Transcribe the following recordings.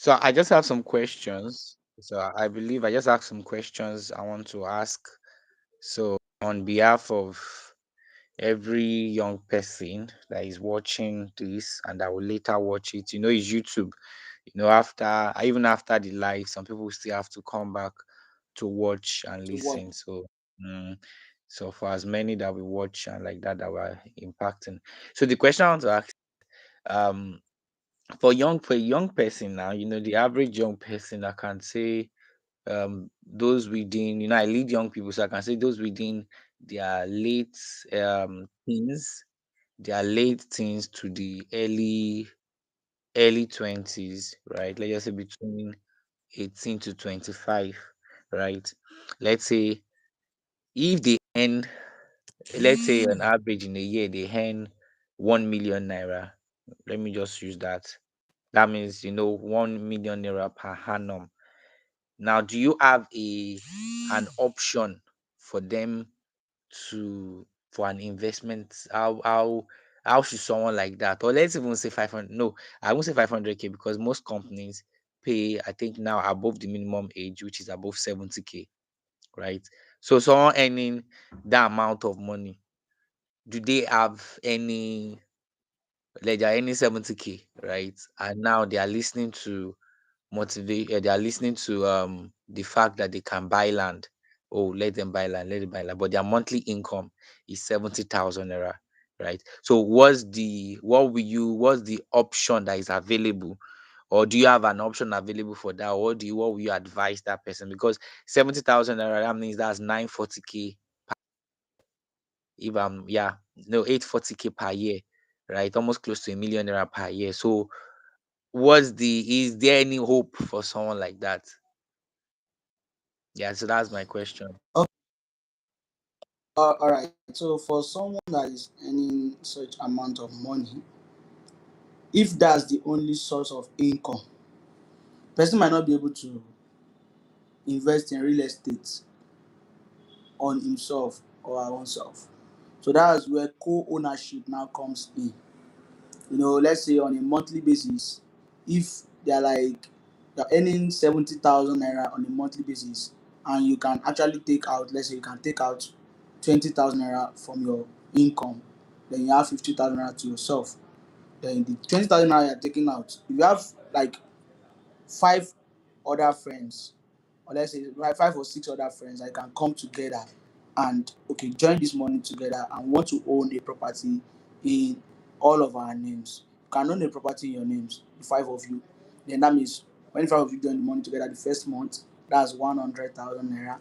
So I just have some questions. So I believe I just have some questions I want to ask. So on behalf of every young person that is watching this and that will later watch it, it's YouTube. After even after the live, some people still have to come back to watch and to watch. listen. Mm, so for as many that we watch and like that were impacting. So the question I want to ask, um, for a young person now, the average young person, I can say, those within, I lead young people, so I can say those within their late teens, their late teens to the early 20s, right? Let's just say between 18 to 25, right? Let's say if they earn, let's say on average in a year they earn 1 million naira. Let me just use that. That means 1 million naira per annum. Now, do you have an option for them to for an investment? How should someone like that, or let's even say 500? No, I won't say 500K because most companies pay, I think now above the minimum age, which is above 70K, right? So someone earning that amount of money, do they have like they're earning 70K, right? And now they are listening to they are listening to the fact that they can buy land. Oh, let them buy land, let them buy land. But their monthly income is 70,000 naira, right? So what's the option that is available? Or do you have an option available for that? Or what will you advise that person? Because 70,000 naira, that means that's 940K, if I'm yeah, no, 840K per year, right? Almost close to a million naira per year. So is there any hope for someone like that? Yeah, so that's my question. Oh, all right. So for someone that is earning such amount of money, if that's the only source of income, person might not be able to invest in real estate on himself or her own self. So that's where co-ownership now comes in. Let's say on a monthly basis, if they're like they're earning 70,000 naira on a monthly basis, and you can actually take out, let's say you can take out 20,000 naira from your income, then you have 50,000 naira to yourself. Then the 20,000 naira you're taking out, if you have like five other friends, or let's say like five or six other friends that can come together and okay join this money together and want to own a property in all of our names. You can own a property in your names, the five of you. Then that means when five of you join the money together the first month, that's 100,000 naira.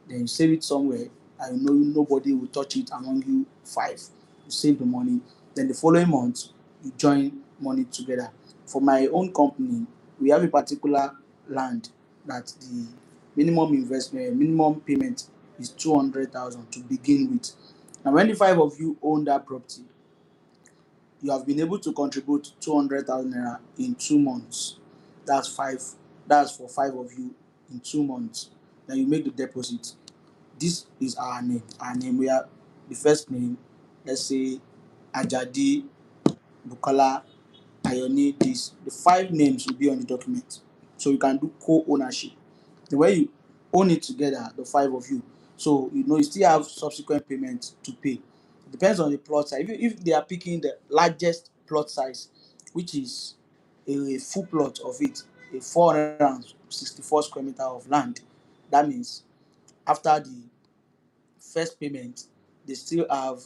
Then you save it somewhere and you know nobody will touch it among you five. You save the money. Then the following month you join money together. For my own company, we have a particular land that the minimum payment is 200,000 to begin with. Now, when the five of you own that property, you have been able to contribute 200,000 naira in 2 months. That's five. That's for five of you in 2 months. Then you make the deposit. This is our name. Our name, we are the first name. Let's say Ajadi, Bukola, Ayoni, this. The five names will be on the document. So you can do co-ownership. The way you own it together, the five of you. So you still have subsequent payments to pay. It depends on the plot size. If they are picking the largest plot size, which is a full plot of it, a 464 square meter of land, that means after the first payment, they still have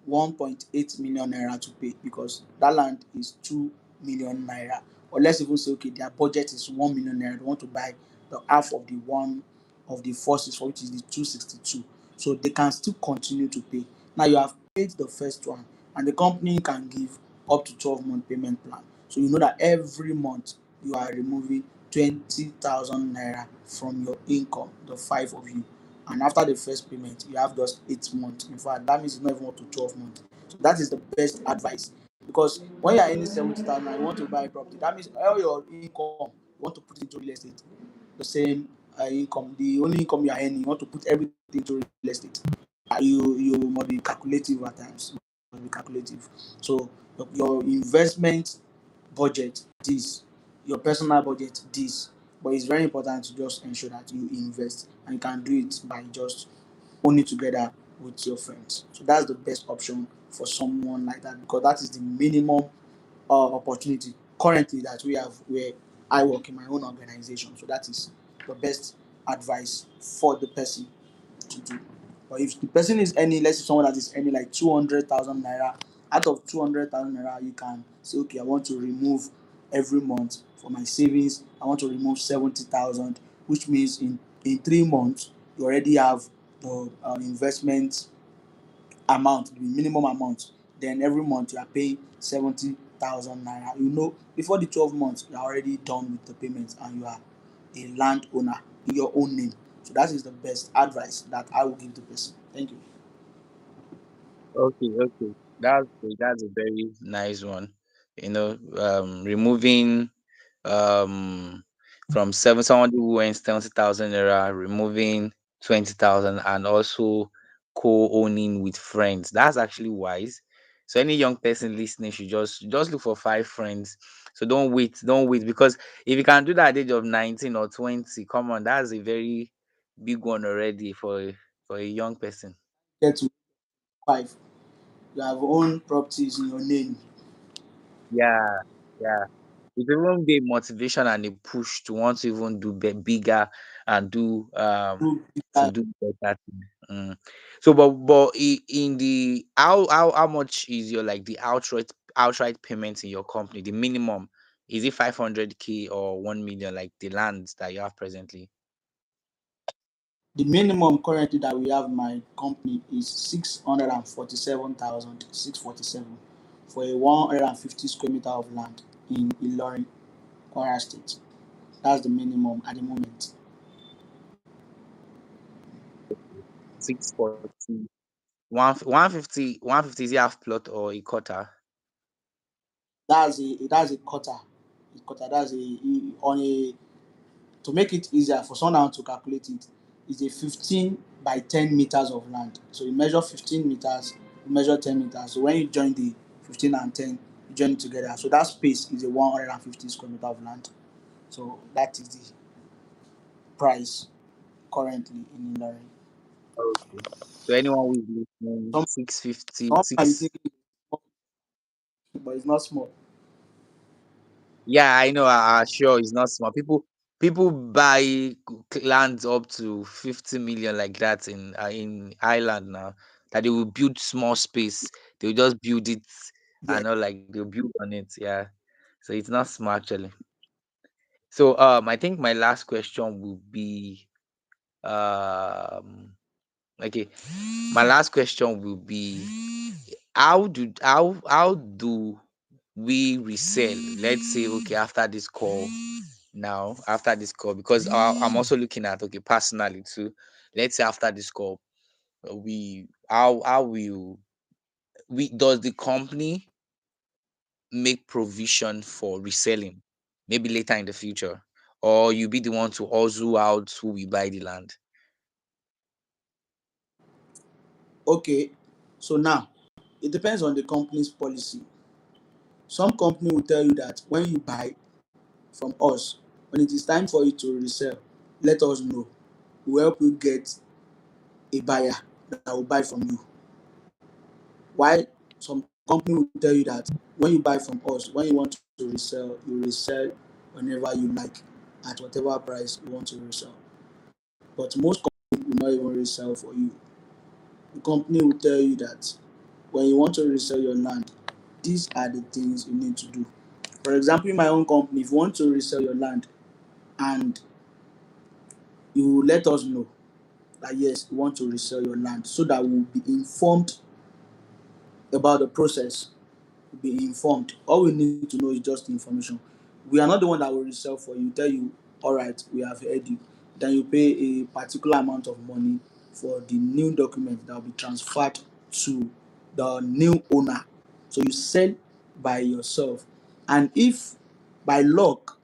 1.8 million naira to pay because that land is 2 million naira. Or let's even say, okay, their budget is 1 million naira. They want to buy the half of the one of the forces, which is the 262. So they can still continue to pay. Now you have paid the first one, and the company can give up to 12-month payment plan. So you know that every month you are removing 20,000 naira from your income, the five of you. And after the first payment, you have just 8 months. In fact, that means it's not even up to 12 months. So that is the best advice. Because when you are earning 70,000 and you want to buy a property, that means all your income you want to put it into real estate. The same income, the only income you are earning, you want to put everything into real estate. You must be calculative at times. You must be calculative. So your investment budget this your personal budget this, but it's very important to just ensure that you invest, and you can do it by just owning together with your friends. So that's the best option for someone like that, because that is the minimum opportunity currently that we have where I work in my own organization. So that is the best advice for the person to do. But if the person is earning, let's say someone that is earning like 200,000 naira, out of 200,000 naira, you can say, okay, I want to remove every month for my savings, I want to remove 70,000, which means in 3 months, you already have the investment amount, the minimum amount. Then every month you are paying 70,000 naira. You know, before the 12 months, you are already done with the payments and you are a landowner in your own name. So that is the best advice that I will give the person. Thank you. Okay, okay. That's a very nice one. Removing um from someone who earns 70,000 naira, removing 20,000, and also co-owning with friends. That's actually wise. So any young person listening should just look for 5 friends. So don't wait, because if you can do that at the age of 19 or 20, come on, that's a very big one already for a young person. Get to 5. You have own properties in your name. Yeah, yeah. It even be motivation and a push to want to even do bigger and do Do to bigger. do better thing. So, but in the how much is your, like, the outright payment in your company? The minimum, is it 500K or 1 million, like the land that you have presently? The minimum currently that we have in my company is 647,647 for a 150 square meter of land in Ilorin, Kwara State. That's the minimum at the moment. 640, 150 is it half plot or a quarter? That's a quarter. A quarter. That's on a to make it easier for someone to calculate it. Is a 15 by 10 meters of land. So you measure 15 meters, you measure 10 meters. So when you join the 15 and 10, you join it together. So that space is a 150 square meter of land. So that is the price currently in Ilorin. Okay. So anyone who is listening, Some 650, some might be 6. thinking, but it's not small. Yeah, I know. Sure, it's not small. People buy lands up to 50 million like that in Ireland now. That they will build small space. They will just build it, Yeah. and not like they'll build on it. Yeah. So it's not small actually. So I think my last question will be okay. My last question will be, how do we resell? Let's say, okay, after this call, because I'm also looking at, okay, personally too. Let's say after this call, we how will we does the company make provision for reselling, maybe later in the future, or you be the one to also out who will buy the land? Okay. So now it depends on the company's policy. Some company will tell you that when you buy from us, when it is time for you to resell, let us know. We'll help you get a buyer that will buy from you. Why some company will tell you that when you buy from us, when you want to resell, you resell whenever you like at whatever price you want to resell. But most companies will not even resell for you. The company will tell you that when you want to resell your land, these are the things you need to do. For example, in my own company, if you want to resell your land and you let us know that yes, you want to resell your land so that we'll be informed about the process. We'll be informed. All we need to know is just the information. We are not the one that will resell for you. Tell you, all right, we have heard you. Then you pay a particular amount of money for the new document that will be transferred to the new owner. So you sell by yourself. And if by luck,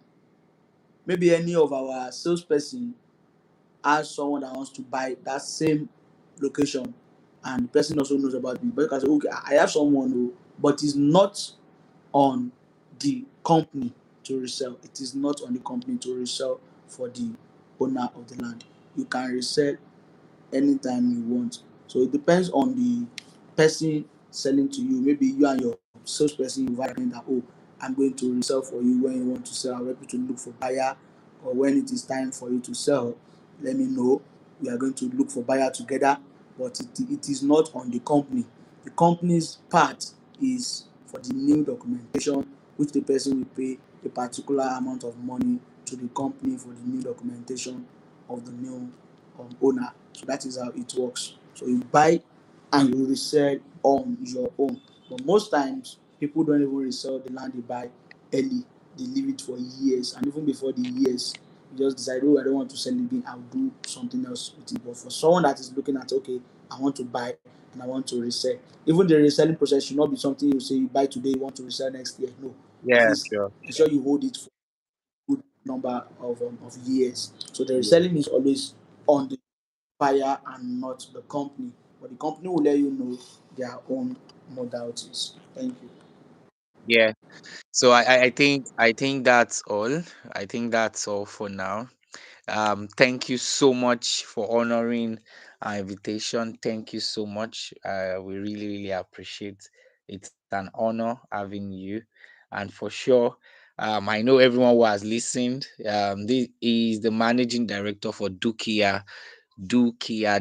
maybe any of our salesperson has someone that wants to buy that same location and the person also knows about me, but you can say, okay, I have someone who, but it's not on the company. to resell. It is not on the company to resell for the owner of the land. You can resell anytime you want. So it depends on the person selling to you. Maybe you and your salesperson you invite that, oh, I'm going to resell for you. When you want to sell, I'll help you to look for buyer, or when it is time for you to sell, let me know. We are going to look for buyer together, but it is not on the company. The company's part is for the new documentation, which the person will pay a particular amount of money to the company for the new documentation of the new owner. So that is how it works. So you buy and you resell on your own. But most times people don't even resell the land they buy early. They leave it for years, and even before the years, you just decide, oh, I don't want to sell it again. I'll do something else with it. But for someone that is looking at, okay, I want to buy and I want to resell. Even the reselling process should not be something you say you buy today, you want to resell next year. No, at Yeah, least sure. ensure you hold it for a good number of years. So the Yeah. reselling is always on the buyer and not the company. But the company will let you know their own modalities. Thank you. Yeah. So I think that's all. I think that's all for now. Thank you so much for honoring our invitation. Thank you so much. We really, really appreciate. It's an honor having you, and for sure, I know everyone who has listened. This is the managing director for Dukiya, Dukiya.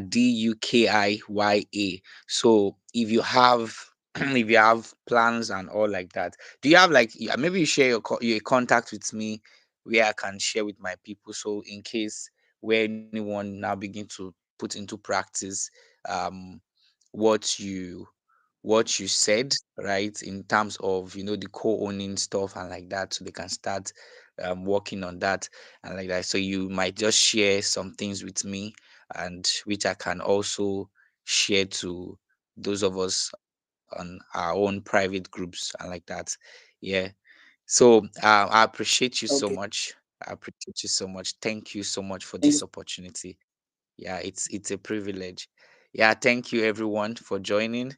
So if you have if you have plans and all like that, do you have like maybe you share your contact with me where I can share with my people. So in case where anyone now begin to put into practice um what you what you said, right, in terms of the co-owning stuff and like that, so they can start working on that and like that. So you might just share some things with me, and which I can also share to those of us on our own private groups and like that. Yeah. So I appreciate you so Okay. much. I appreciate you so much. Thank you so much for Thank this you. opportunity. Yeah, it's a privilege. Yeah, thank you everyone for joining.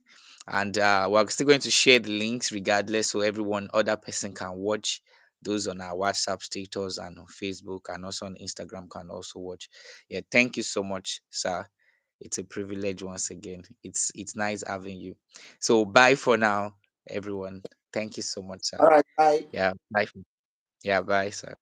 And we're still going to share the links regardless, so everyone, other person can watch those on our WhatsApp status and on Facebook, and also on Instagram can also watch. Yeah, thank you so much, sir. It's a privilege once again. It's nice having you. So bye for now, everyone. Thank you so much, sir. All right. Bye. Yeah, bye. Yeah, bye, sir.